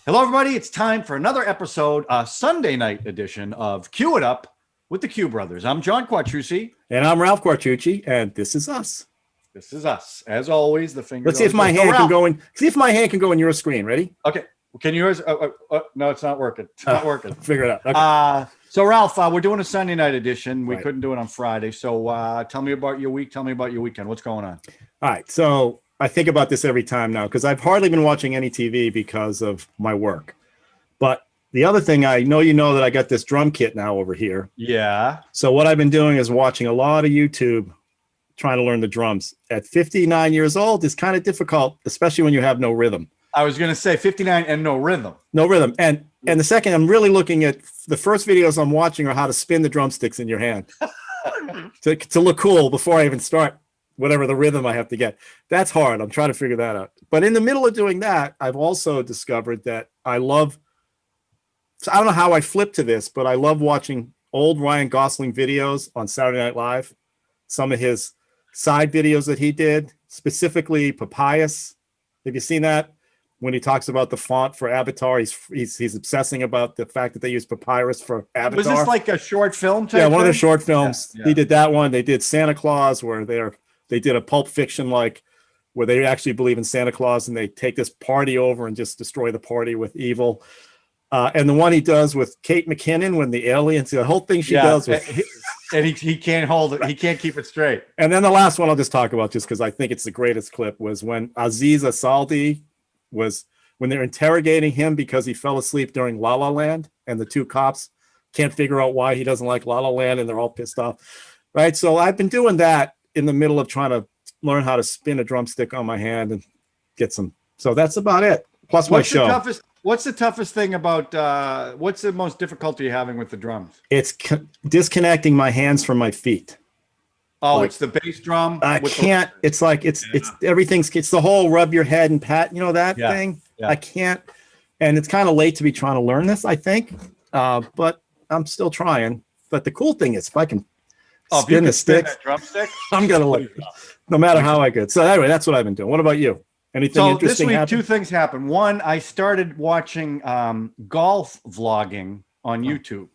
Hello, everybody. It's time for another episode, a Sunday night edition of Cue It Up with the Q Brothers. I'm John Quattrucci. And I'm Ralph Quartucci, and this is us. This is us. As always, the finger. Let's see if my hand can go in. See if my hand can go in your screen. Ready? Okay. Can yours? No, it's not working. It's not working. Figure it out. Okay. So, Ralph, we're doing a Sunday night edition. We Right. couldn't do it on Friday. So, tell me about your week. Tell me about your weekend. What's going on? All right. So I think about this every time now because I've hardly been watching any TV because of my work. But the other thing, I know that I got this drum kit now over here. Yeah. So what I've been doing is watching a lot of YouTube, trying to learn the drums. At 59 years old, it's kind of difficult, especially when you have no rhythm. I was going to say 59 and no rhythm. No rhythm. And the second, I'm really looking at the first videos I'm watching are how to spin the drumsticks in your hand to look cool before I even start whatever the rhythm I have to get. That's hard. I'm trying to figure that out. But in the middle of doing that, I've also discovered that I love, so I don't know how I flipped to this, but I love watching old Ryan Gosling videos on Saturday Night Live. Some of his side videos that he did, specifically Papayas. Have you seen that? When he talks about the font for Avatar, he's obsessing about the fact that they use papyrus for Avatar. Was this like a short film type Yeah, one of thing? the short films. Yeah. He did that one. They did Santa Claus, where they did a Pulp Fiction where they actually believe in Santa Claus and they take this party over and just destroy the party with evil. And the one he does with Kate McKinnon when the aliens, the whole thing she does with. And he can't hold it. He can't keep it straight. And then the last one I'll just talk about just because I think it's the greatest clip was when Aziz Ansari when they're interrogating him because he fell asleep during La La Land and the two cops can't figure out why he doesn't like La La Land and they're all pissed off. Right. So I've been doing that in the middle of trying to learn how to spin a drumstick on my hand and get some. So that's about it. Plus my show. What's the toughest thing about, what's the most difficulty you're having with the drums? It's disconnecting my hands from my feet. Oh, it's the bass drum. I can't. It's like it's everything's. It's the whole rub your head and pat. You know that thing. Yeah. I can't. And it's kind of late to be trying to learn this. I think, but I'm still trying. But the cool thing is, if I can spin the stick, drumstick, I'm gonna learn. No matter how I get. So anyway, that's what I've been doing. What about you? Anything interesting? This week, happen? two things happened. One, I started watching golf vlogging on YouTube,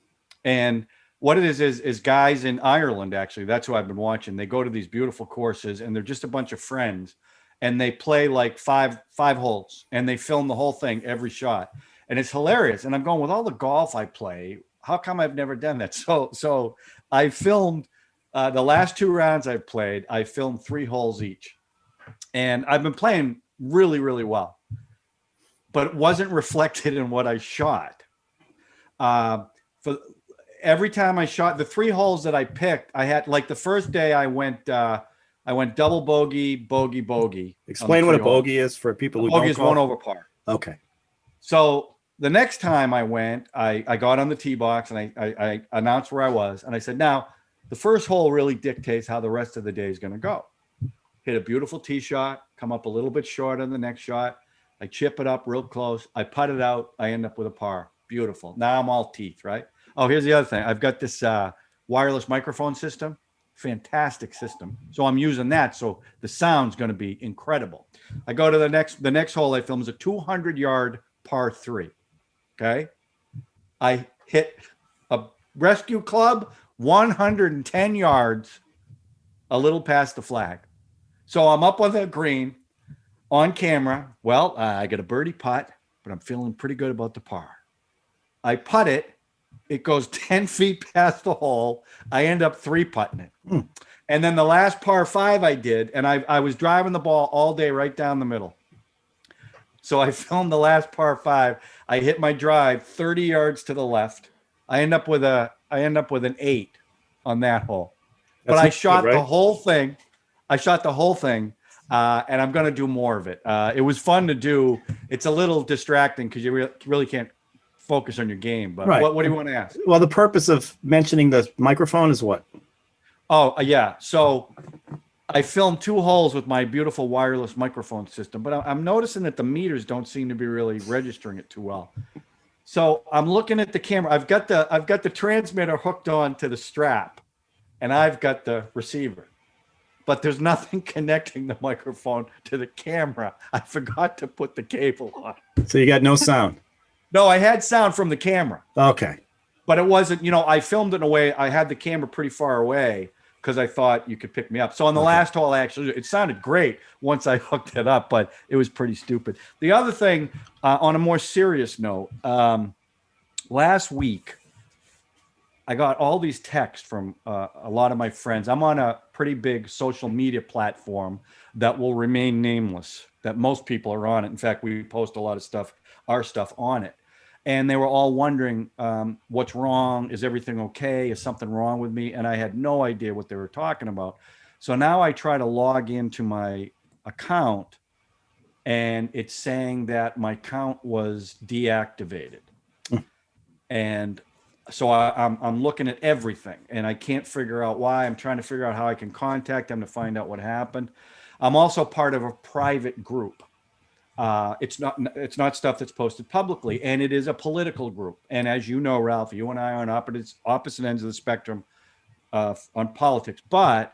and what it is guys in Ireland, actually, that's who I've been watching. They go to these beautiful courses and they're just a bunch of friends and they play like five holes and they film the whole thing, every shot. And it's hilarious. And I'm going, with all the golf I play, how come I've never done that? So I filmed the last two rounds I've played. I filmed 3 holes each and I've been playing really, really well, but it wasn't reflected in what I shot. Every time I shot the 3 holes that I picked, I had like the first day I went double bogey, bogey. Explain what a bogey is for people who don't. Bogey is 1 over par. Okay. So the next time I went, I got on the tee box and I announced where I was. And I said, now the first hole really dictates how the rest of the day is going to go. Hit a beautiful tee shot, come up a little bit short on the next shot. I chip it up real close. I putt it out. I end up with a par. Beautiful. Now I'm all teeth, right? Oh, here's the other thing. I've got this wireless microphone system. Fantastic system. So I'm using that. So the sound's going to be incredible. I go to the next hole I film is a 200-yard par 3. Okay. I hit a rescue club 110 yards, a little past the flag. So I'm up on the green on camera. Well, I got a birdie putt, but I'm feeling pretty good about the par. I putt it. It goes 10 feet past the hole. I end up 3-putting it. And then the last par 5 I did, and I was driving the ball all day right down the middle. So I filmed the last par 5. I hit my drive 30 yards to the left. I end up with an 8 on that hole. But I shot the whole thing. And I'm going to do more of it. It was fun to do. It's a little distracting because you really can't focus on your game. But what do you want to ask? Well, the purpose of mentioning the microphone is what? Oh, yeah. So I filmed 2 holes with my beautiful wireless microphone system, but I'm noticing that the meters don't seem to be really registering it too well. So I'm looking at the camera. I've got the transmitter hooked on to the strap, and I've got the receiver. But there's nothing connecting the microphone to the camera. I forgot to put the cable on. So you got no sound. No, I had sound from the camera, Okay. but it wasn't, I filmed it in a way, I had the camera pretty far away because I thought you could pick me up. So on the last hole, it sounded great once I hooked it up, but it was pretty stupid. The other thing, on a more serious note, last week, I got all these texts from a lot of my friends. I'm on a pretty big social media platform that will remain nameless, that most people are on it. In fact, we post a lot of stuff, our stuff on it. And they were all wondering, what's wrong? Is everything okay? Is something wrong with me? And I had no idea what they were talking about. So now I try to log into my account and it's saying that my account was deactivated. And so I'm looking at everything and I can't figure out why. I'm trying to figure out how I can contact them to find out what happened. I'm also part of a private group. It's not stuff that's posted publicly, and it is a political group. And as you know, Ralph, you and I are on opposite ends of the spectrum on politics. But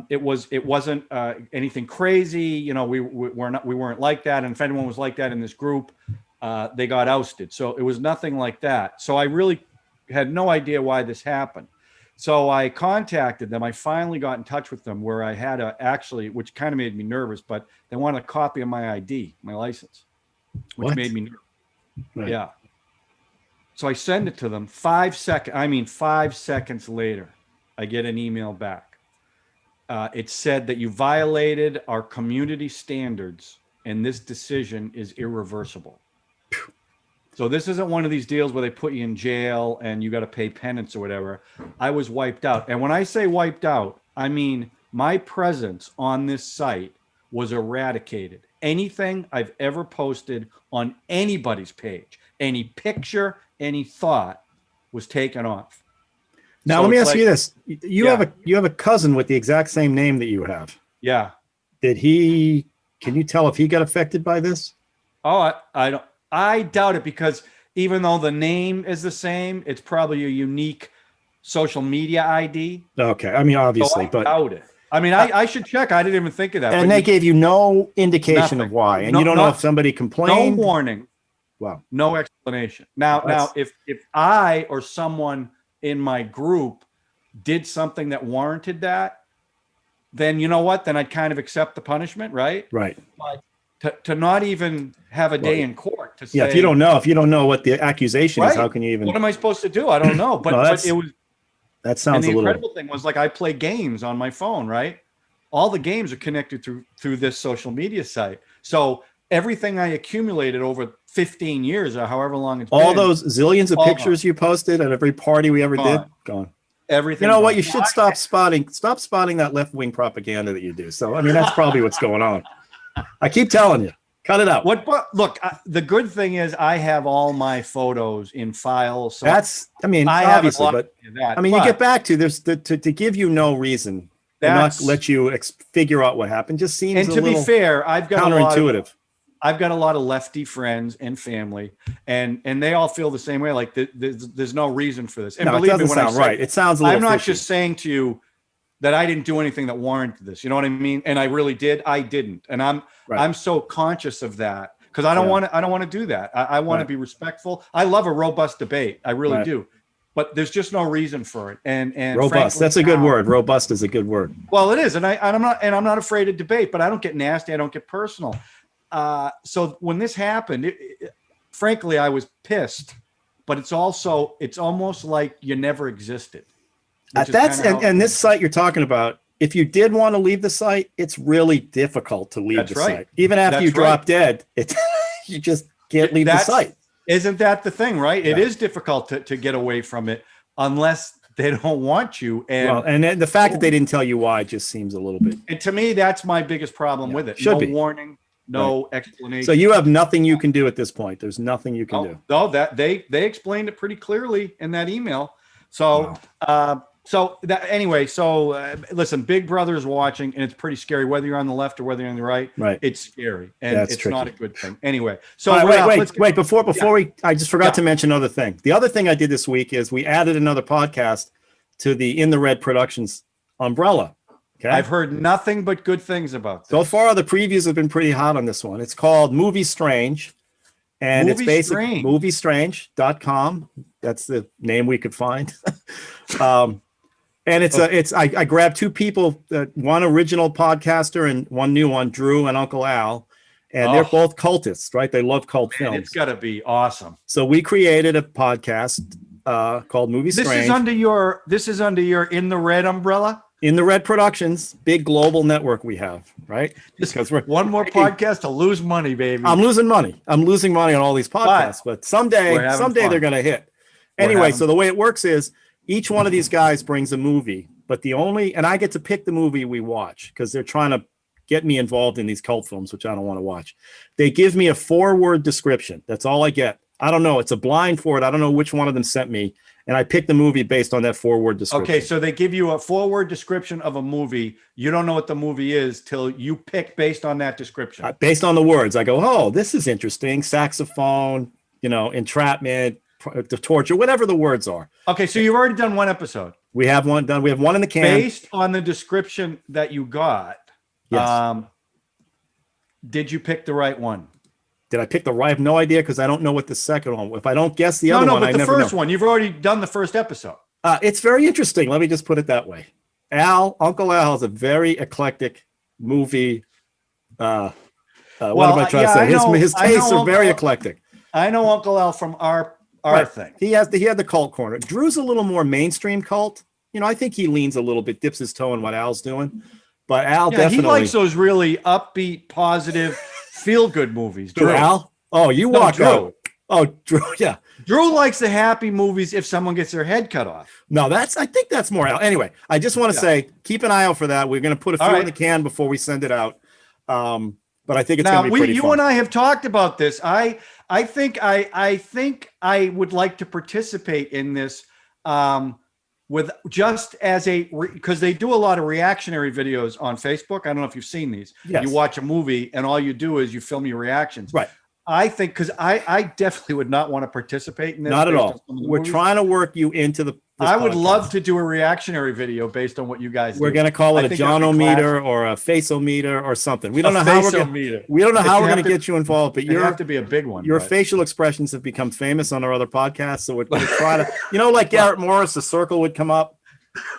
it wasn't anything crazy. We weren't like that. And if anyone was like that in this group, they got ousted. So it was nothing like that. So I really had no idea why this happened. So I contacted them. I finally got in touch with them where I had which kind of made me nervous, but they wanted a copy of my ID, my license, which made me nervous. Right. Yeah. So I send it to them. 5 seconds later, I get an email back. It said that you violated our community standards and this decision is irreversible. So this isn't one of these deals where they put you in jail and you got to pay penance or whatever. I was wiped out. And when I say wiped out, I mean my presence on this site was eradicated. Anything I've ever posted on anybody's page, any picture, any thought was taken off. Now, let me ask you this. You have a cousin with the exact same name that you have. Yeah. Can you tell if he got affected by this? Oh, I doubt it because even though the name is the same, it's probably a unique social media ID. Okay. I mean, obviously, so I doubt it. I mean, I should check. I didn't even think of that. And they gave you no indication of why. And you don't know if somebody complained. No warning. Wow. No explanation. Now, if I or someone in my group did something that warranted that, then you know what? Then I'd kind of accept the punishment, right? Right. But to not even have a day in court to say, if you don't know what the accusation is, how can you even? What am I supposed to do? I don't know. But, but it was. That sounds a little. The incredible thing was, like, I play games on my phone, right? All the games are connected through this social media site. So everything I accumulated over 15 years or however long it's been. All those zillions of pictures you posted at every party we ever did, gone. Everything. You know what? You should stop spotting that left-wing propaganda that you do. So, I mean, that's probably what's going on. I keep telling you, cut it out. Look, the good thing is I have all my photos in files. So obviously, but you get back to this to give you no reason, not let you figure out what happened. Just seems and to be fair, I've got counterintuitive. I've got a lot of lefty friends and family, and they all feel the same way. Like there's no reason for this. And no, believe it doesn't me, when sound right. It sounds a little. I'm not fishy. just saying to you that I didn't do anything that warranted this. You know what I mean? And I really did. I didn't. And I'm so conscious of that because I don't want to do that. I want to be respectful. I love a robust debate. I really do. But there's just no reason for it. And robust. Frankly, that's a good word. Robust is a good word. Well, it is. And I'm not afraid to debate, but I don't get nasty. I don't get personal. So when this happened, frankly, I was pissed, but it's almost like you never existed. And this site you're talking about, if you did want to leave the site, it's really difficult to leave site. Even after you drop dead, you just can't leave the site. Isn't that the thing, right? Yeah. It is difficult to get away from it unless they don't want you. And and the fact that they didn't tell you why just seems a little bit. And to me, that's my biggest problem with it. No warning, no explanation. So you have nothing you can do at this point. There's nothing you can do. No, that they explained it pretty clearly in that email. So, listen, Big Brother is watching, and it's pretty scary. Whether you're on the left or whether you're on the right, it's scary, and it's tricky. Not a good thing. Anyway, so wait. Before I just forgot to mention another thing. The other thing I did this week is we added another podcast to the In the Red Productions umbrella. Okay, I've heard nothing but good things about this. So far, the previews have been pretty hot on this one. It's called Movie Strange. And it's Movie basically Strange. moviestrange.com. That's the name we could find. And I grabbed two people, one original podcaster and one new one, Drew and Uncle Al, and they're both cultists, right? They love cult films. It's got to be awesome. So we created a podcast called Movie Strange. This is under your In the Red umbrella. In the Red Productions, big global network we have, right? Because we're one more podcast to lose money, baby. I'm losing money. I'm losing money on all these podcasts, but someday they're going to hit. Anyway, so the way it works is each one of these guys brings a movie, but and I get to pick the movie we watch because they're trying to get me involved in these cult films, which I don't want to watch. They give me a 4-word description. That's all I get. I don't know. It's a blind for it. I don't know which one of them sent me. And I picked the movie based on that 4-word description. Okay, so they give you a 4-word description of a movie. You don't know what the movie is till you pick based on that description. Based on the words, I go, oh, this is interesting. Saxophone, entrapment, the torture, whatever the words are. Okay, so you've already done one episode. We have one done. We have one in the can. Based on the description that you got, yes. Did you pick the right one? Did I pick the right? I have no idea because I don't know what the second one. If I don't guess the other one, I never know. No, but the first one. You've already done the first episode. It's very interesting. Let me just put it that way. Uncle Al has a very eclectic movie. What am I trying to say? His tastes are very eclectic. I know Uncle Al from our thing. He had the cult corner. Drew's a little more mainstream cult. I think he leans a little bit, dips his toe in what Al's doing. But Al definitely. He likes those really upbeat, positive, feel-good movies. Drew. Al? Oh, you walk out. Oh, Drew, yeah. Drew likes the happy movies if someone gets their head cut off. No, I think that's more Al. Anyway, I just want to say, keep an eye out for that. We're going to put a few in the can before we send it out. But I think it's going to be pretty fun. You and I have talked about this. I think I would like to participate in this with just as because they do a lot of reactionary videos on Facebook. I don't know if you've seen these. Yes. You watch a movie and all you do is you film your reactions. Right. I think because I definitely would not want to participate in this. Not at all. We're trying to work you into the. I would love to do a reactionary video based on what you guys do. We're going to call it a John-o-meter or a face-o-meter or something. We don't know how we're going to get you involved, but you have to be a big one. Your facial expressions have become famous on our other podcasts, so we're going to try to, like Garrett Morris, the circle would come up.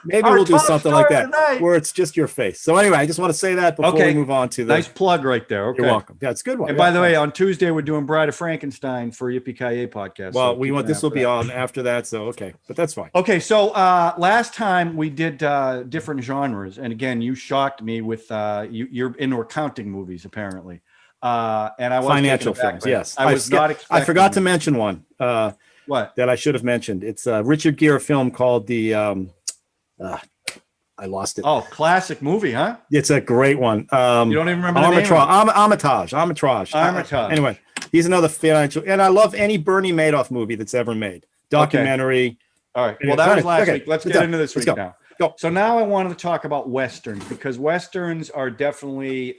Maybe we'll do something like that where it's just your face. So anyway, I just want to say that before we move on to the nice plug right there. Okay. You're welcome. Yeah, it's a good one. And by the way, on Tuesday we're doing Bride of Frankenstein for Yippee-Ki-Yay podcast. Well, this will be on after that, so okay, but that's fine. Okay, so last time we did different genres, and again, you shocked me with you're into accounting movies apparently, and I was financial films. Yes, I was not expecting. I forgot to mention one. What that I should have mentioned? It's a Richard Gere film called the. I lost it. Oh, classic movie, huh? It's a great one. You don't even remember the name? Armitage. Anyway, he's another financial, and I love any Bernie Madoff movie that's ever made. Documentary. Okay. All right. Well, that was last week. Let's get into this week now. Go. So now I wanted to talk about Westerns because Westerns are definitely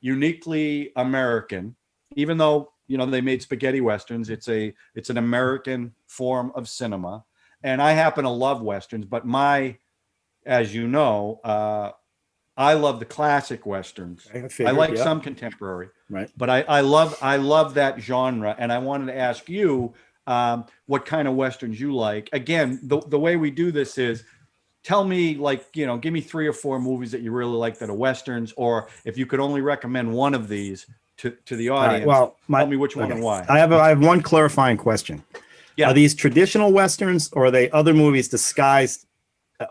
uniquely American, even though, they made spaghetti Westerns. It's an American form of cinema. And I happen to love Westerns, but as you know, I love the classic Westerns. I like some contemporary, right? But I love that genre. And I wanted to ask you what kind of Westerns you like. Again, the way we do this is tell me, give me 3 or 4 movies that you really like that are Westerns, or if you could only recommend one of these to the audience, tell me which one and why. I have one clarifying question. Yeah. Are these traditional Westerns, or are they other movies disguised,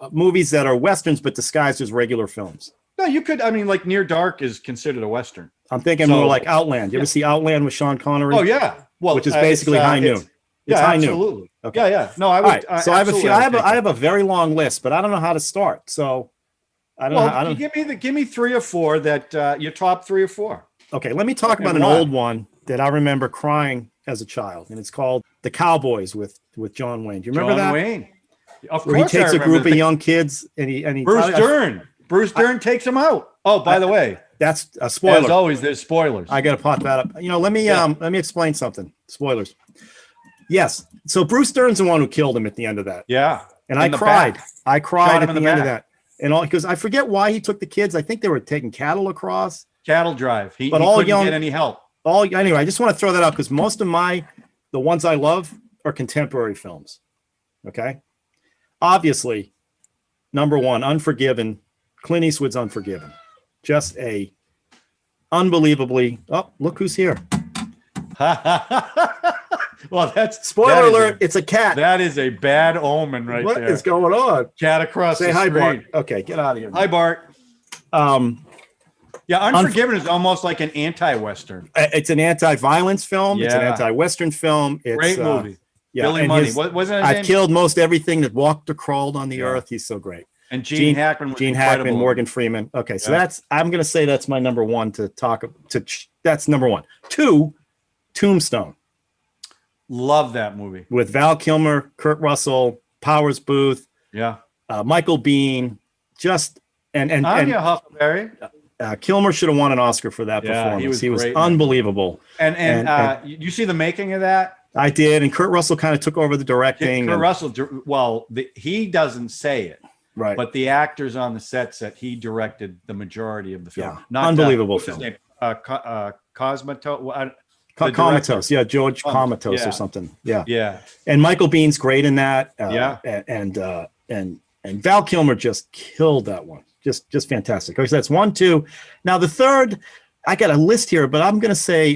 movies that are Westerns but disguised as regular films? No, you could. I mean, like Near Dark is considered a Western. I'm thinking more like Outland. You ever see Outland with Sean Connery? Oh yeah, which is basically High Noon. It's High absolutely. Noon. Okay. Yeah. No, I would. Right. So I have a very long list, but I don't know how to start. So I don't know. Give me 3 or 4 that your top 3 or 4. Okay, let me talk about an old one that I remember crying as a child, and it's called The Cowboys with John Wayne. Do you remember that? John Wayne. Of course, where he takes a group of young kids and he Bruce Dern takes them out. Oh, by the way, that's a spoiler. As always, there's spoilers. I got to pop that up. Let me explain something. Spoilers. Yes. So Bruce Dern's the one who killed him at the end of that. Yeah. And I cried. I cried at the end of that. And all because I forget why he took the kids. I think they were taking cattle across. Cattle drive. He couldn't get any help. Anyway, I just want to throw that out because most of the ones I love are contemporary films. Okay. Obviously, number one, Unforgiven, Clint Eastwood's Unforgiven. Just a unbelievably, oh, look who's here. Well, Spoiler alert, it's a cat. That is a bad omen right there. What is going on? Cat across Say the hi, screen. Bart. Okay, get out of here. Hi, Bart. Yeah, Unforgiven is almost like an anti-Western. It's an anti-violence film. It's an Yeah. anti-Western film. It's Great movie. Yeah, Billy and Money. Wasn't his I've name? killed most everything that walked or crawled on the Yeah. earth. He's so great. And Gene Hackman was incredible. Morgan Freeman. Okay, so Yeah. I'm going to say that's my number one that's number one. 2, Tombstone. Love that movie. With Val Kilmer, Kurt Russell, Powers Booth, Yeah. Michael Biehn, and Anya Huckleberry. Kilmer should have won an Oscar for that Yeah, performance. He was great, unbelievable. And you see the making of that? I did, and Kurt Russell kind of took over the directing. Kurt Russell, well, he doesn't say it, right? But the actors on the set said he directed the majority of the film. Yeah, unbelievable what's film. His name? Cosmatos. Comatos, yeah, George Comatos yeah. or something. Yeah, Yeah. And Michael Bihn's great in that. Yeah. And Val Kilmer just killed that one. Just fantastic. Okay, so that's 1, 2. Now the third, I got a list here, but I'm going to say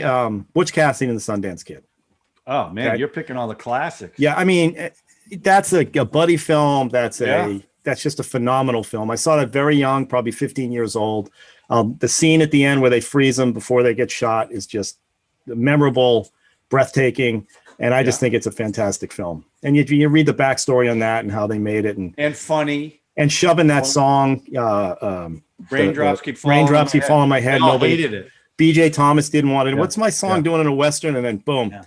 Butch Cassidy and the Sundance Kid. Oh man, Okay. You're picking all the classics. Yeah, I mean, that's a buddy film. That's just a phenomenal film. I saw that very young, probably 15 years old. The scene at the end where they freeze them before they get shot is just memorable, breathtaking, and I just think it's a fantastic film. And you read the backstory on that and how they made it, and funny, and shoving that song. Raindrops keep falling. Raindrops keep falling on my head. Nobody hated it. B.J. Thomas didn't want it. Yeah. What's my song doing in a Western? And then boom. Yeah.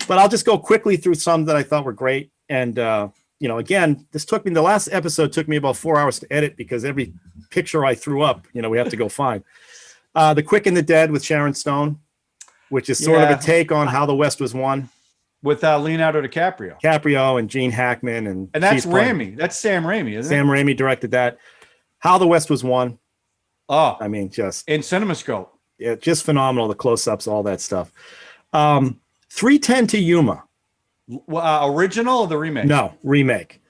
But I'll just go quickly through some that I thought were great. And, again, the last episode took me about 4 hours to edit because every picture I threw up, we have to go find. The Quick and the Dead with Sharon Stone, which is sort of a take on how the West was won. With Leonardo DiCaprio. And Gene Hackman. And that's Raimi. That's Sam Raimi, isn't it? Sam Raimi directed that. How the West was won. Oh. I mean, just. In CinemaScope. Yeah, just phenomenal. The close-ups, all that stuff. 3:10 to Yuma. Original or the remake? No, remake.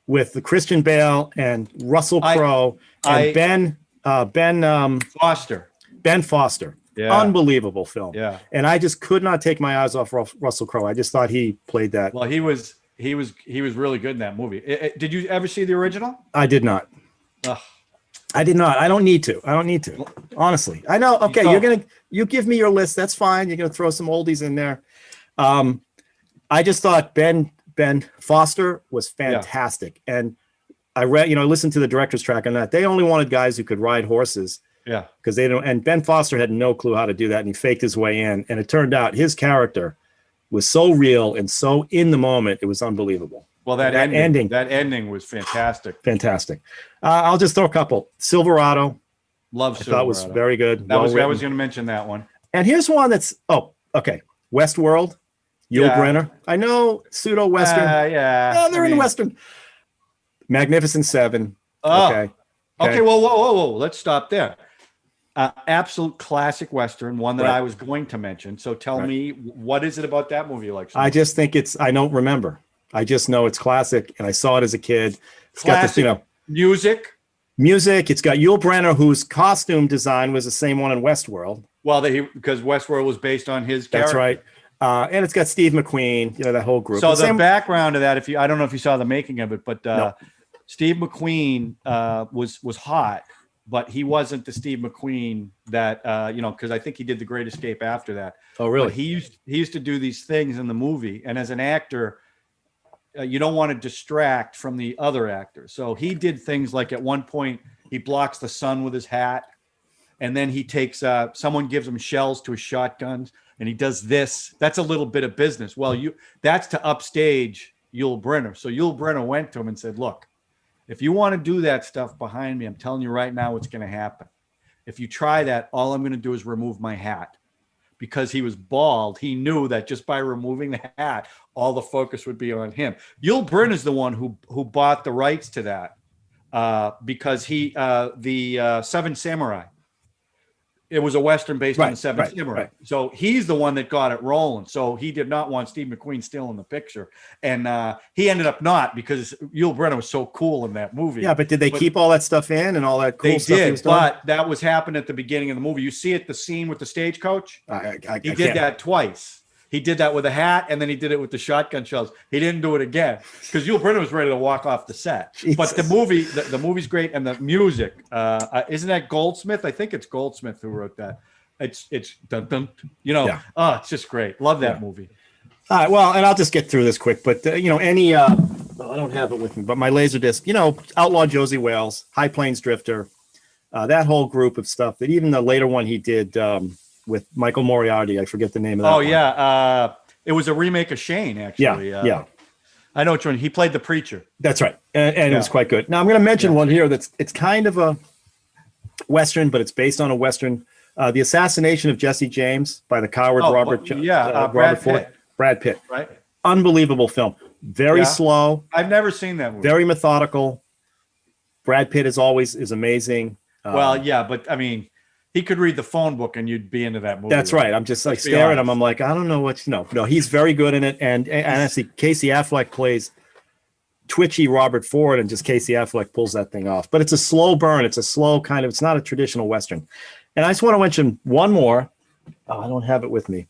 With the Christian Bale and Russell Crowe and Ben Foster. Ben Foster. Yeah. Unbelievable film. Yeah. And I just could not take my eyes off Russell Crowe. I just thought he played that. Well, he was really good in that movie. Did you ever see the original? I did not. Ugh. I did not. I don't need to. Honestly. I know. Okay, you give me your list. That's fine. You're gonna throw some oldies in there. I just thought Ben Foster was fantastic. Yeah. And I listened to the director's track on that. They only wanted guys who could ride horses. Yeah. Because and Ben Foster had no clue how to do that, and he faked his way in. And it turned out his character was so real and so in the moment, it was unbelievable. Well, that ending was fantastic. Fantastic. I'll just throw a couple. Silverado. Love Silverado. I thought was very good. I was going to mention that one. And here's one that's Westworld. Yul Brynner. I know pseudo Western. They're in Western. Magnificent Seven. Oh. Okay. Whoa. Let's stop there. Absolute classic Western, one that I was going to mention. So tell me, what is it about that movie you like so much? I just think I don't remember. I just know it's classic, and I saw it as a kid. It's classic, got this, music. It's got Yul Brynner, whose costume design was the same one in Westworld. Well, because Westworld was based on his character. That's right. And it's got Steve McQueen, that whole group. So the background of that, I don't know if you saw the making of it, but No. Steve McQueen was hot, but he wasn't the Steve McQueen that because I think he did The Great Escape after that. Oh, really? But he used to do these things in the movie, and as an actor, you don't want to distract from the other actors. So he did things like at one point he blocks the sun with his hat, and then he takes someone gives him shells to his shotguns, and he does this. That's a little bit of business. Well, that's to upstage Yul Brynner. So Yul Brynner went to him and said, "Look, if you want to do that stuff behind me, I'm telling you right now what's going to happen. If you try that, all I'm going to do is remove my hat." Because he was bald, he knew that just by removing the hat, all the focus would be on him. Yul Brynner is the one who bought the rights to that because the Seven Samurai. it was a Western based on Right, the Seven right, Samurai. right. So he's the one that got it rolling. So he did not want Steve McQueen still in the picture. And he ended up not, because Yul Brynner was so cool in that movie. Yeah, but did they keep all that stuff in and all that cool They stuff he did, was doing? but that was happening at the beginning of the movie. You see it, the scene with the stagecoach? He did that twice. He did that with a hat, and then he did it with the shotgun shells. He didn't do it again because Yul Brynner was ready to walk off the set. Jesus. But the movie's great, and the music isn't that Goldsmith? I think it's Goldsmith who wrote that. It's dun, dun, it's just great. Love that movie. All right, well, and I'll just get through this quick, but I don't have it with me, but my Laserdisc, Outlaw Josie Wales, High Plains Drifter, that whole group of stuff. That even the later one he did with Michael Moriarty, I forget the name of that. Oh one. yeah, it was a remake of Shane, actually. Yeah. I know which one. He played the preacher. That's right, and it was quite good. Now I'm going to mention one here it's kind of a Western, but it's based on a Western. The Assassination of Jesse James by the coward Brad Pitt. Right. Unbelievable film. Very slow. I've never seen that movie. Very methodical. Brad Pitt is amazing. But I mean, he could read the phone book and you'd be into that movie. That's right. I'm just like staring at him. I'm like, I don't know what No, he's very good in it. And honestly, Casey Affleck plays twitchy Robert Ford, and just Casey Affleck pulls that thing off. But it's a slow burn. It's a slow kind of, it's not a traditional Western. And I just want to mention one more. Oh, I don't have it with me.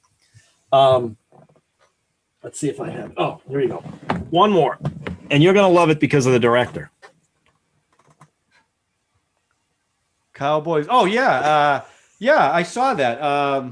Let's see if I have it. Oh, here you go. One more. And you're going to love it because of the director. Cowboys. Oh, yeah. I saw that.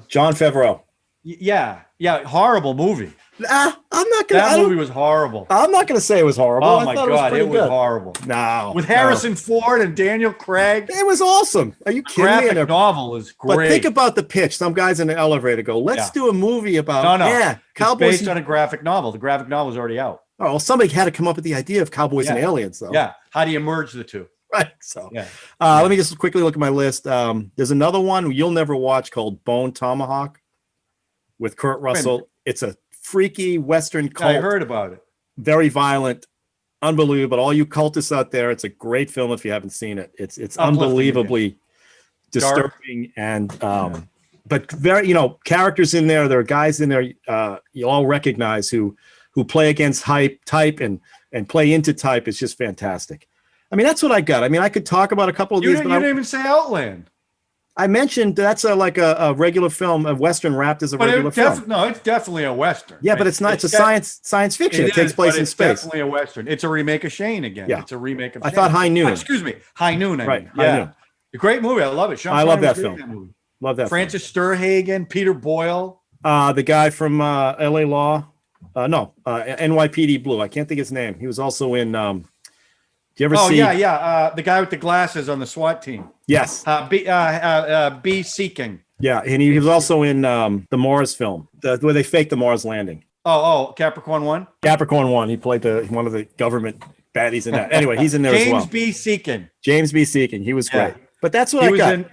Jon Favreau. Yeah. Horrible movie. I'm not going to. That movie was horrible. I'm not going to say it was horrible. Oh, my God. It was horrible. No. With Harrison Ford and Daniel Craig. It was awesome. Are you kidding me? Graphic novel is great. But think about the pitch. Some guys in the elevator go, let's do a movie about. No. Cowboys. It's based on a graphic novel. The graphic novel is already out. Oh, well, somebody had to come up with the idea of cowboys and aliens, though. Yeah. How do you merge the two? Right. So, let me just quickly look at my list. There's another one you'll never watch called Bone Tomahawk with Kurt Russell. It's a freaky Western cult. I heard about it. Very violent, unbelievable. All you cultists out there, it's a great film if you haven't seen it. It's unbelievably disturbing and but very characters in there. There are guys in there you'll all recognize who play against type and play into type. It's just fantastic. I mean, that's what I got. I mean, I could talk about a couple of these. You didn't even say Outland. I mentioned that's like a regular film, a Western wrapped as a regular film. No, it's definitely a Western. Yeah, but it's not. It's a science fiction. It takes place in space. It's definitely a Western. It's a remake of Shane again. Yeah. It's a remake of Shane. I thought High Noon. Excuse me. High Noon. Right. High Noon. A great movie. I love it. I love that film. Love that Francis Sturhagen, Peter Boyle. The guy from L.A. Law. NYPD Blue. I can't think his name. He was also in. Do you ever see? The guy with the glasses on the SWAT team. Yes. B. Seeking. Yeah, and he was also in the Mars film, where they faked the Mars landing. Oh, Capricorn 1? Capricorn 1. He played one of the government baddies in that. Anyway, he's in there as well. James B. Seeking. James B. Seeking. He was great. But that's what I got.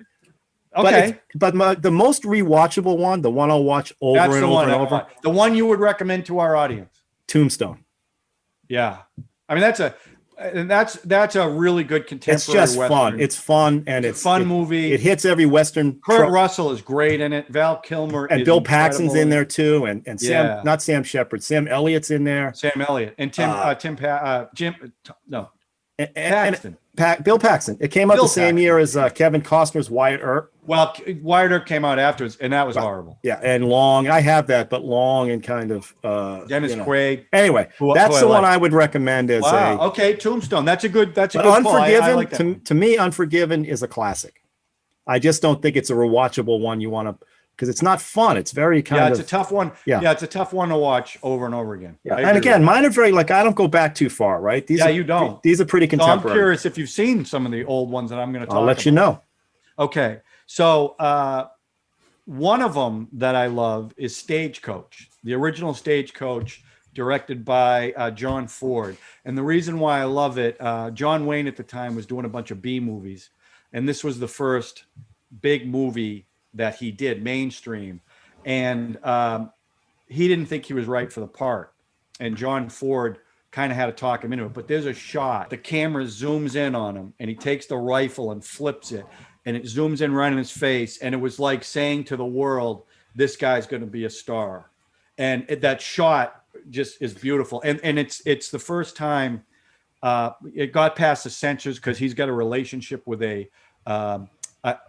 Okay. But the most rewatchable one, the one I'll watch over and over. The one you would recommend to our audience. Tombstone. Yeah. I mean, that's a really good contemporary It's just Western. fun. It's fun, and it's a fun movie. It hits every Western. Kurt Russell is great in it. Val Kilmer and is Bill incredible. Paxton's in there too, and Sam, not Sam Shepard, Sam Elliott's in there. Sam Elliott and Paxton. Bill Paxton. It came out the same year as Kevin Costner's Wyatt Earp. Well, Wyatt Earp came out afterwards, and that was horrible. Yeah, and long. I have that, but long and kind of. Dennis Quaid. Anyway, that's the one I would recommend as okay, Tombstone. That's a good Unforgiven. To me, Unforgiven is a classic. I just don't think it's a rewatchable one you want to, because it's not fun. It's very it's a tough one. Yeah, it's a tough one to watch over and over again. Yeah, and again, mine are very I don't go back too far, right? You don't. These are pretty contemporary. So I'm curious if you've seen some of the old ones that I'm going to talk about. I'll let you know. Okay. So one of them that I love is Stagecoach, the original Stagecoach, directed by John Ford. And the reason why I love it, John Wayne at the time was doing a bunch of B movies, and this was the first big movie that he did, mainstream. And he didn't think he was right for the part. And John Ford kind of had to talk him into it. But there's a shot, the camera zooms in on him, and he takes the rifle and flips it. and it zooms in right in his face, and it was like saying to the world, this guy's going to be a star. And that shot just is beautiful. And it's the first time it got past the censors, because he's got a relationship with a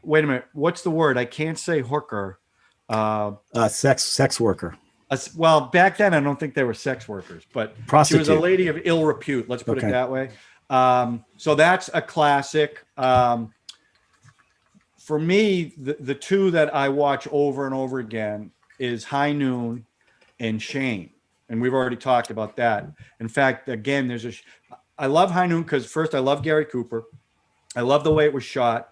wait a minute, what's the word? I can't say hooker. Sex worker. Well, back then I don't think they were sex workers, but Prostitute. she was a lady of ill repute. Let's put it that way. So that's a classic. For me, the two that I watch over and over again is High Noon and Shane. And we've already talked about that. In fact, again, I love High Noon because first, I love Gary Cooper. I love the way it was shot.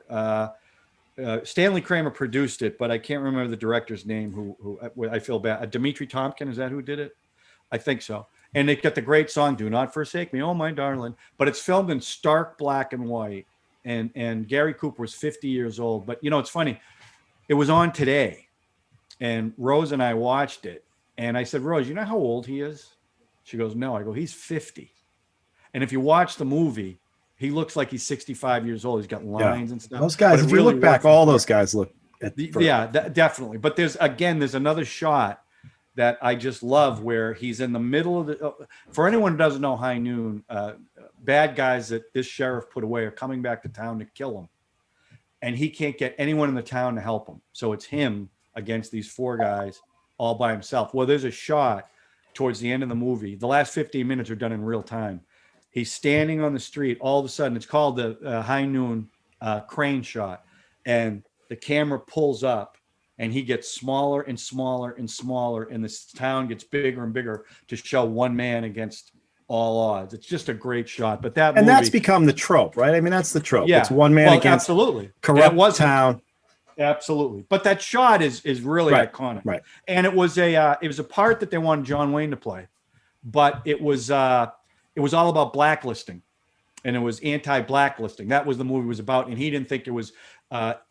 Stanley Kramer produced it, but I can't remember the director's name who I feel bad. Dimitri Tompkin, is that who did it? I think so. And they got the great song, Do Not Forsake Me, Oh My Darling. But it's filmed in stark black and white. And Gary Cooper was 50 years old. But, it's funny. It was on today. And Rose and I watched it. And I said, Rose, you know how old he is? She goes, no. I go, he's 50. And if you watch the movie, he looks like he's 65 years old. He's got lines and stuff. Those guys, if you look back, all those guys look. Definitely. But there's another shot that I just love where he's in the middle of the. For anyone who doesn't know High Noon, bad guys that this sheriff put away are coming back to town to kill him, and he can't get anyone in the town to help him. So it's him against these four guys all by himself. Well, there's a shot towards the end of the movie. The last 15 minutes are done in real time. He's standing on the street. All of a sudden, it's called the High Noon crane shot. And the camera pulls up, and he gets smaller and smaller and smaller. And this town gets bigger and bigger to show one man against all odds. It's just a great shot. But that's become the trope, right? I mean, that's the trope. Yeah. It's one man against absolutely corrupt town. Absolutely. But that shot is really iconic. Right. And it was a part that they wanted John Wayne to play. But it was all about blacklisting, and it was anti-blacklisting. That was the movie was about, and he didn't think it was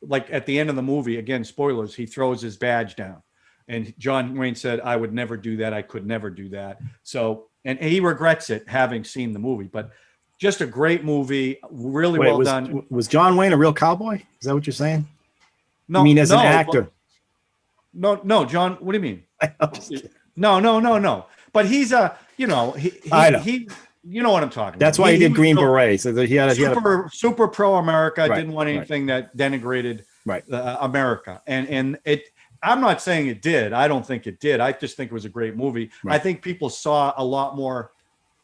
like at the end of the movie, again, spoilers, he throws his badge down, and John Wayne said, I would never do that. I could never do that. So, and he regrets it having seen the movie, but just a great movie, really well done. Was John Wayne a real cowboy? Is that what you're saying? No, I mean, as an actor. No, John, what do you mean? No. But he's I know. He you know what I'm talking about. That's why he did Green Beret. So that he had super pro America. Didn't want anything that denigrated America. And I'm not saying it did. I don't think it did. I just think it was a great movie. I think people saw a lot more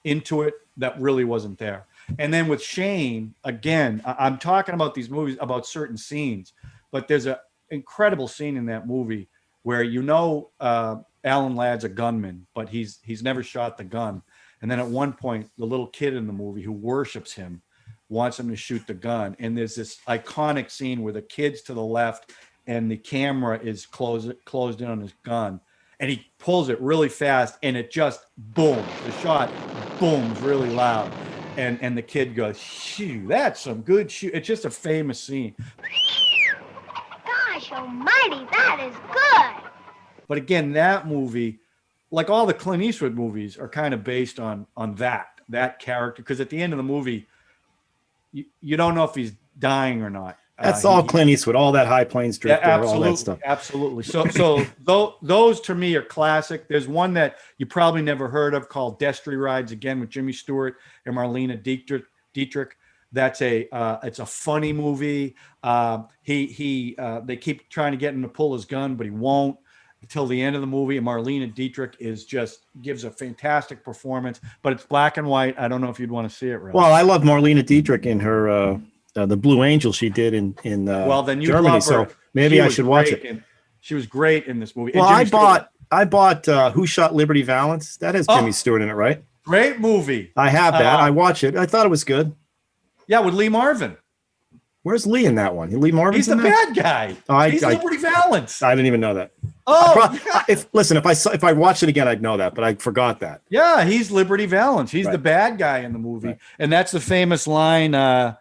into it that really wasn't there. And then with Shane, again, I'm talking about these movies about certain scenes, but there's an incredible scene in that movie where Alan Ladd's a gunman, but he's never shot the gun. And then at one point, the little kid in the movie who worships him wants him to shoot the gun. And there's this iconic scene where the kid's to the left and the camera is closed in on his gun. And he pulls it really fast and it just booms. The shot booms really loud. And the kid goes, shoo, that's some good shoot. It's just a famous scene. Gosh almighty, that is good. But again, that movie, like all the Clint Eastwood movies, are kind of based on that character. Because at the end of the movie, you don't know if he's dying or not. That's all Clint Eastwood, all that High Plains Drifter, all that stuff. Absolutely. So those to me are classic. There's one that you probably never heard of called Destry Rides Again with Jimmy Stewart and Marlene Dietrich. That's it's a funny movie. They keep trying to get him to pull his gun, but he won't until the end of the movie. And Marlene Dietrich gives a fantastic performance, but it's black and white. I don't know if you'd want to see it. Really. Well, I love Marlene Dietrich in her the Blue Angel she did in Germany. So maybe I should watch it. She was great in this movie. Well, I bought Who Shot Liberty Valance. That has Jimmy Stewart in it, right? Great movie. I have that. I watched it. I thought it was good. Yeah, with Lee Marvin. Where's Lee in that one? Lee Marvin's He's the bad guy. He's Liberty Valance. I didn't even know that. If I watched it again, I'd know that, but I forgot that. Yeah, he's Liberty Valance. He's the bad guy in the movie, and that's the famous line.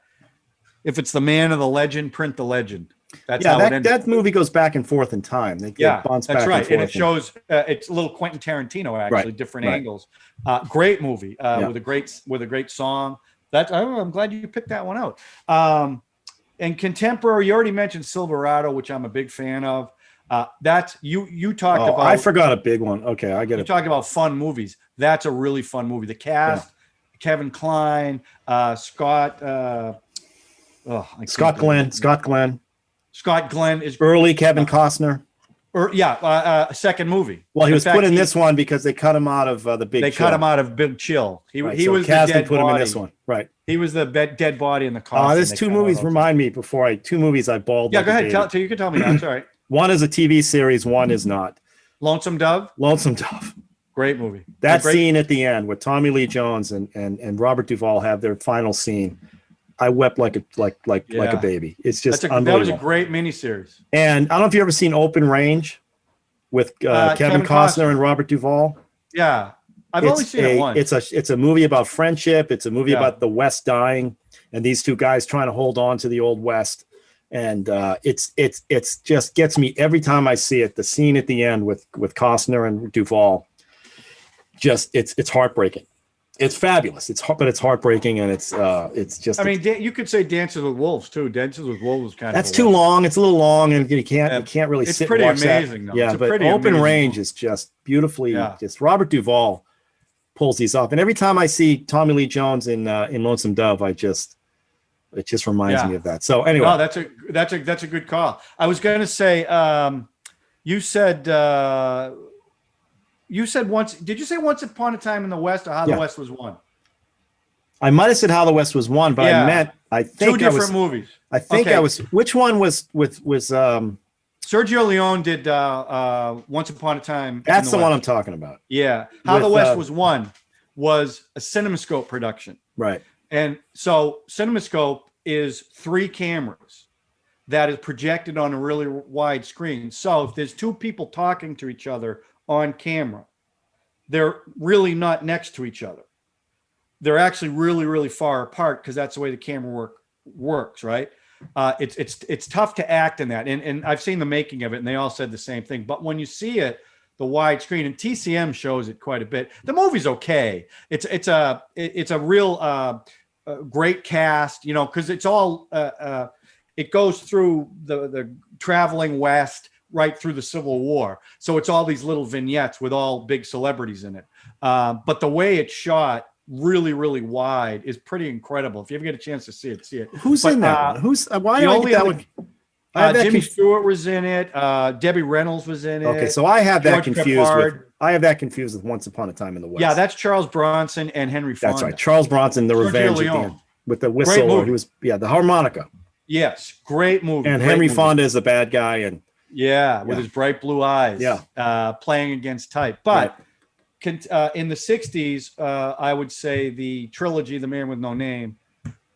If it's the man of the legend, print the legend. That's how it ends. That movie goes back and forth in time. That's right. And it shows it's a little Quentin Tarantino, actually, different angles. Great movie with a great song. I'm glad you picked that one out. And contemporary, you already mentioned Silverado, which I'm a big fan of. That's you talked about. I forgot a big one. Okay, I get you it. talked about fun movies. That's a really fun movie. The cast, Kevin Kline, Scott. Scott Glenn. Scott Glenn is early Kevin Costner. Second movie. Well, he was put in this one because they cut him out of the Big They Chill. cut him out of Big Chill. He so was the dead put body. him in this one. Right. He was the dead body in the coffin. There's two movies remind me two movies I bawled. Yeah, go ahead. You can tell me now. It's all right. One is a TV series. One is not. Lonesome Dove. Great movie. That scene at the end where Tommy Lee Jones and Robert Duvall have their final scene. I wept like a baby. It's just unbelievable. That was a great miniseries. And I don't know if you've ever seen Open Range with Kevin Costner and Robert Duvall. Yeah, I've only seen it once. It's a movie about friendship. It's a movie about the West dying and these two guys trying to hold on to the old West. And it's just gets me every time I see it. The scene at the end with Costner and Duvall, it's heartbreaking. It's fabulous. But it's heartbreaking, and it's just. I mean, you could say Dances with Wolves too. Dances with Wolves was kind of. That's too long. It's a little long, and you can't really it's sit. Pretty and watch amazing, that. though. Yeah, but Open Range is just beautifully. Just Robert Duvall pulls these off, and every time I see Tommy Lee Jones in Lonesome Dove, it just reminds me of that. So anyway, no, that's a good call. I was going to say, you said once. Did you say Once Upon a Time in the West or How the West Was Won? I might have said How the West Was Won, but I think two different movies. I think I was. Which one was Sergio Leone did Once Upon a Time. That's the one I'm talking about. Yeah, How the West Was Won was a CinemaScope production. Right. And so CinemaScope is 3 cameras that is projected on a really wide screen. So if there's 2 people talking to each other on camera, they're really not next to each other. They're actually really, really far apart because that's the way the camera works, right? It's tough to act in that. And I've seen the making of it, and they all said the same thing. But when you see it, the wide screen, and TCM shows it quite a bit. The movie's okay. It's a real great cast, because it's all it goes through the traveling West right through the Civil War. So it's all these little vignettes with all big celebrities in it. But the way it's shot really, really wide is pretty incredible. If you ever get a chance to see it. Who's in that one? Why do I get that one? Jimmy Stewart was in it. Debbie Reynolds was in it. Okay, so I have that George confused Peppard. I have that confused with Once Upon a Time in the West. Yeah, that's Charles Bronson and Henry Fonda. That's right. Charles Bronson, The Revenge at the end, with the whistle. He was the harmonica. Yes, great movie. And Henry Fonda is the bad guy, and with his bright blue eyes. Yeah, playing against type. But in the 60s, I would say the trilogy, The Man with No Name,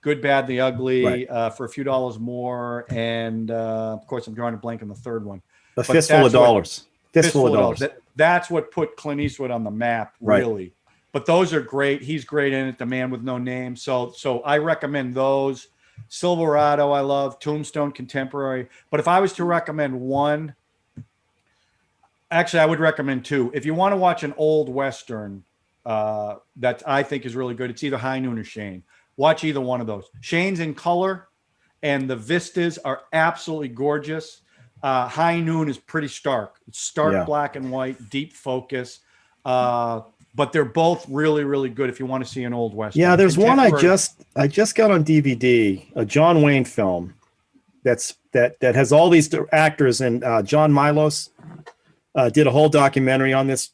Good, Bad, the Ugly, for a few dollars more, and of course, I'm drawing a blank on the third one. A Fistful of Dollars. Fistful of Dollars. That's what put Clint Eastwood on the map, really. But those are great. He's great in it. The Man with No Name. So I recommend those. Silverado, I love. Tombstone, Contemporary. But if I was to recommend one, actually, I would recommend 2. If you want to watch an old Western that I think is really good, it's either High Noon or Shane. Watch either one of those. Shane's in color, and the vistas are absolutely gorgeous. High Noon is pretty stark. It's stark black and white, deep focus. But they're both really, really good if you want to see an old Western. Yeah, there's one I just got on DVD, a John Wayne film that has all these actors, and John Milos did a whole documentary on this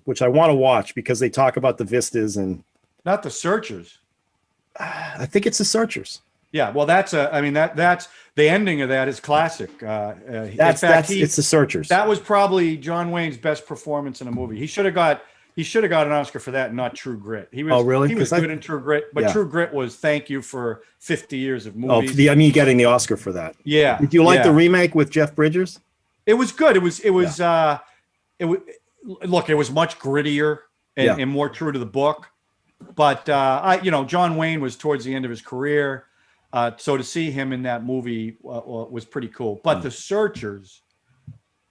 which I want to watch because they talk about the vistas and not The Searchers. I think it's The Searchers. Yeah, well, that's the ending of that is classic. It's The Searchers. That was probably John Wayne's best performance in a movie. He should have got an Oscar for that, and not True Grit. He was really? He was good in True Grit, but True Grit was thank you for 50 years of movies. Getting the Oscar for that. Yeah. Did you like the remake with Jeff Bridges? It was good. It was much grittier and more true to the book. But John Wayne was towards the end of his career. So to see him in that movie was pretty cool. But The Searchers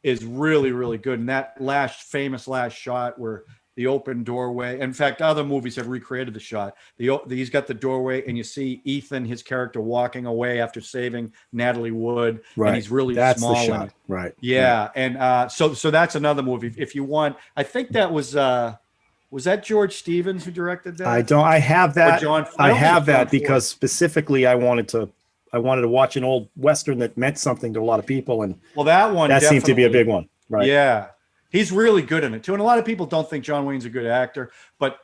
is really, really good. And that famous last shot where the open doorway. In fact, other movies have recreated the shot. He's got the doorway, and you see Ethan, his character, walking away after saving Natalie Wood, Right. and he's really That's small the in shot. it. Right. Yeah, Right. and so that's another movie. If you want, I think that was that George Stevens who directed that? I have that. John? I don't think have it's John that because specifically I wanted to watch an old Western that meant something to a lot of people. And Well, that one that seemed to be a definitely- big one. Right. Yeah, he's really good in it too. And a lot of people don't think John Wayne's a good actor, but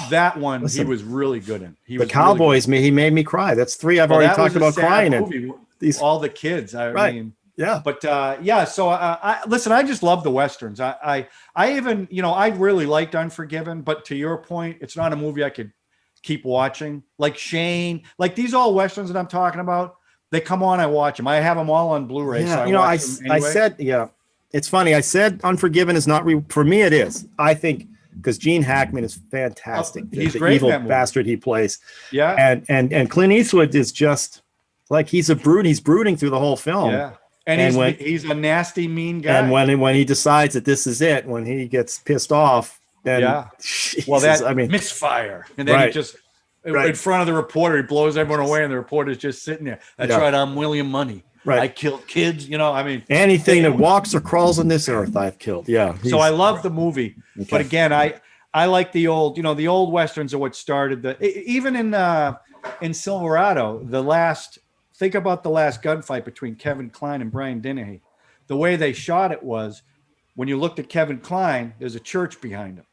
that one Listen, he was really good in. He The was Cowboys, he made me cry. That's 3 I've already talked about crying in. in. These- All the kids. I Right. mean, Yeah. but yeah. So I listen. I just love the westerns. I even I really liked Unforgiven, but to your point, it's not a movie I could keep watching. Like Shane, like these all westerns that I'm talking about. They come on, I watch them. I have them all on Blu-ray. Yeah. So I anyway. said, yeah, it's funny. I said Unforgiven is not for me. It is. I think because Gene Hackman is fantastic. He's the great in evil that movie. bastard he plays. Yeah. And Clint Eastwood is just like he's a brute. He's brooding through the whole film. Yeah. And he's a nasty, mean guy. And when he decides that this is it, when he gets pissed off, then Jesus, well, that I mean, misfire, and then he just in front of the reporter, he blows everyone away, and the reporter's just sitting there. That's right, I'm William Money. Right. I killed kids. I mean, anything that walks or crawls on this earth, I've killed. Yeah. So I love the movie, Okay. but again, I like the old, the old westerns are what started even in Silverado, think about the last gunfight between Kevin Kline and Brian Dennehy. The way they shot it was, when you looked at Kevin Kline, there's a church behind him.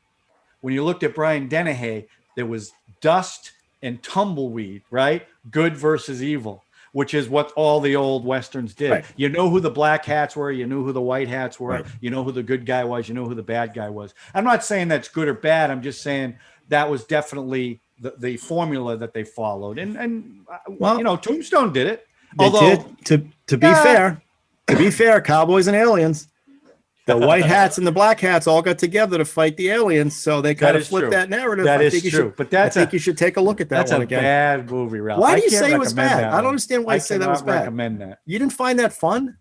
When you looked at Brian Dennehy, there was dust and tumbleweed, right? Good versus evil, which is what all the old westerns did. Right. You know who the black hats were, you knew who the white hats were, Right. you know who the good guy was, you know who the bad guy was. I'm not saying that's good or bad. I'm just saying that was definitely the formula that they followed. And Tombstone did it. They did. To be fair, Cowboys and aliens, the white hats and the black hats all got together to fight the aliens, so they kind of flipped that narrative. That is true. But I think you should take a look at that that's one a again. bad movie, Ralph. Why do you can't say it was recommend bad? that I don't one. understand why you say that was cannot bad. recommend that. You didn't find that fun?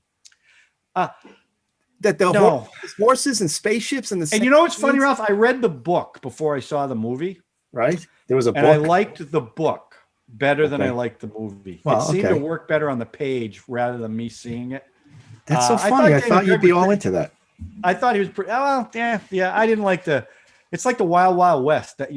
That the No. horses and spaceships and the And you know what's funny, Ralph? I read the book before I saw the movie, right? There was a book. and I liked the book better than Okay. I liked the movie. Well, it seemed okay. to work better on the page rather than me seeing it. That's so I funny. I thought thought David you'd be Craig was all into that. I thought he was pretty. Well, yeah. I didn't like it's like the Wild Wild West that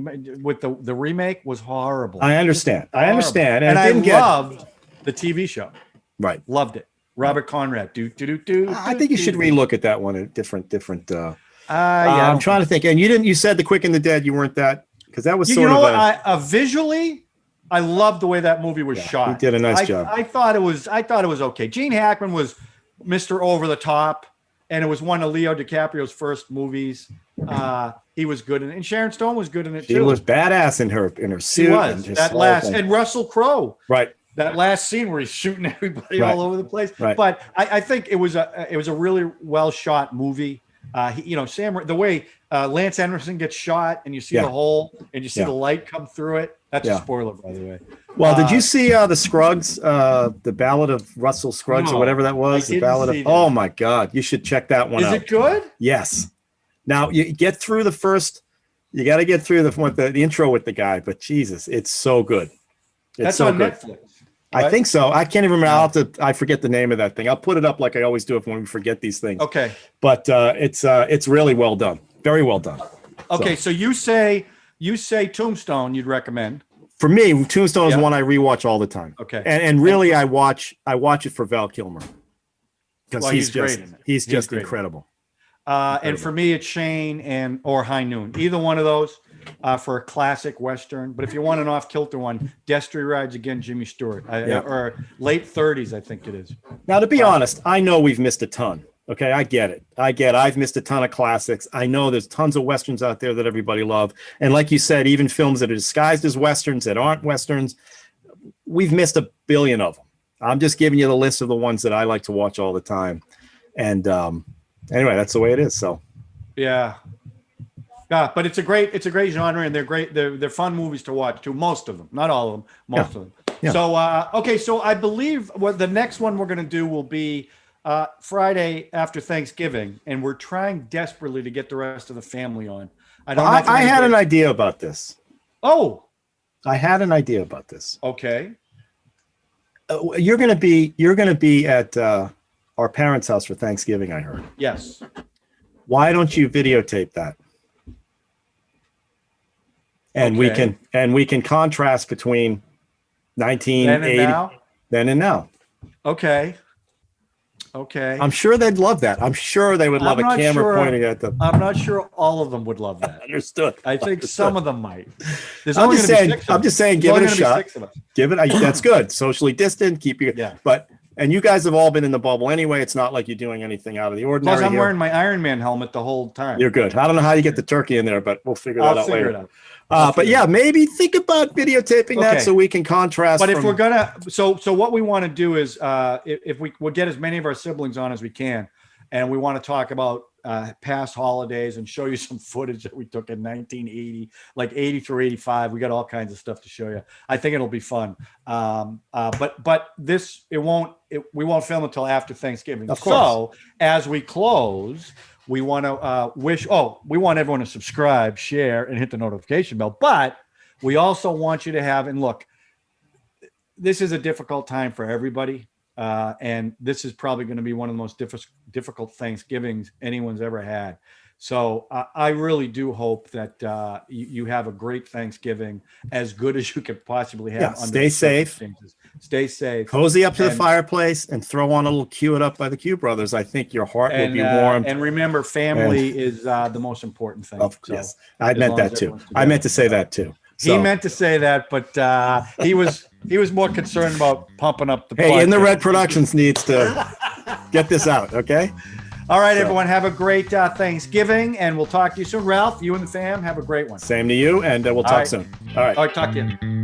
with the remake was horrible. I understand. And And it I didn't get loved the TV show. right. Loved it. Robert Conrad. I think you should relook at that one at different. Yeah, I'm trying to think. And you said The Quick and the Dead. You weren't that because that was You sort know of what? Visually, I loved the way that movie was shot. he did a nice job. I thought it was okay. Gene Hackman was Mr. Over the Top, and it was one of Leo DiCaprio's first movies. He was good in it, and Sharon Stone was good in it too. She was badass in her suit. She was. And That last, and Russell Crowe. right. That last scene where he's shooting everybody Right. all over the place. Right. But I think it was a really well shot movie. The way Lance Henriksen gets shot, and you see Yeah. the hole, and you see Yeah. the light come through it. That's Yeah. a spoiler, by the way. Well, did you see the Scruggs, the Ballad of Russell Scruggs No, or whatever that was? I The didn't Ballad see of. that. Oh my God, you should check that one Is out. it good? Yes. Now you get through the first. You got to get through the intro with the guy, but Jesus, it's so good. It's That's so on good. Netflix. I right? think so. I can't even remember. I forget the name of that thing. I'll put it up like I always do if when we forget these things. Okay. But it's really well done. Very well done. Okay. So you say Tombstone you'd recommend. For me, Tombstone is Yeah. one I rewatch all the time. Okay. And really, I watch it for Val Kilmer because Well, he's great just in it. he's just great. incredible. And for me, it's Shane or High Noon. Either one of those for a classic Western. But if you want an off-kilter one, Destry Rides Again, Jimmy Stewart. Or late 30s, I think it is. Now, to be honest, I know we've missed a ton. Okay, I get it. I've missed a ton of classics. I know there's tons of Westerns out there that everybody love. And like you said, even films that are disguised as Westerns that aren't Westerns, we've missed a billion of them. I'm just giving you the list of the ones that I like to watch all the time. And anyway, that's the way it is. So Yeah, but it's a great genre, and they're great. They're fun movies to watch too. Most of them, not all of them. Most of them. Yeah. So okay, so I believe what the next one we're going to do will be Friday after Thanksgiving, and we're trying desperately to get the rest of the family on. I don't know. if I had an anybody- idea about this. Oh, I had an idea about this. okay. You're gonna be at our parents' house for Thanksgiving, I heard. Yes. Why don't you videotape that? And Okay. we can contrast between Then 1980 and now. then and now. Okay. Okay. I'm sure they'd love that. I'm sure they would love I'm a not camera sure- pointing at them. I'm not sure all of them would love that. Understood. I think some of them might. There's I'm only just gonna be saying. 6 of I'm just saying. There's Give only it a gonna be shot. 6 of us. Give it. That's good. Socially distant. Keep your. Yeah. But and you guys have all been in the bubble anyway. It's not like you're doing anything out of the ordinary. Plus, I'm here. wearing my Iron Man helmet the whole time. You're good. I don't know how you get the turkey in there, but we'll figure that I'll out figure later. it out. I'll But figure yeah, it out. maybe think about videotaping that Okay. so we can contrast. But if from- we're gonna, so what we want to do is, if we'll get as many of our siblings on as we can, and we want to talk about past holidays and show you some footage that we took in 1980, like 80 through 85. We got all kinds of stuff to show you. I think it'll be fun. But this we won't film until after Thanksgiving. Of course. So as we close, we want to we want everyone to subscribe, share, and hit the notification bell. But we also want you to have, and look, this is a difficult time for everybody. And this is probably going to be one of the most difficult Thanksgivings anyone's ever had. So I really do hope that you have a great Thanksgiving, as good as you could possibly have. Yeah, under stay the safe. circumstances. Stay safe. cozy up to the and- fireplace and throw on a little "Cue It Up" by the Q Brothers. I think your heart will be warmed. And remember, family is the most important thing. So Yes, I as meant long that as too. everyone's I meant to together. say that too. He So- meant to say that, but he was more concerned about pumping up the. Hey, In the podcast. Red Productions needs to get this out. Okay. All right, So- everyone, have a great Thanksgiving, and we'll talk to you soon. Ralph, you and the fam, have a great one. Same to you, and we'll talk right. soon. All right. All right, talk to you.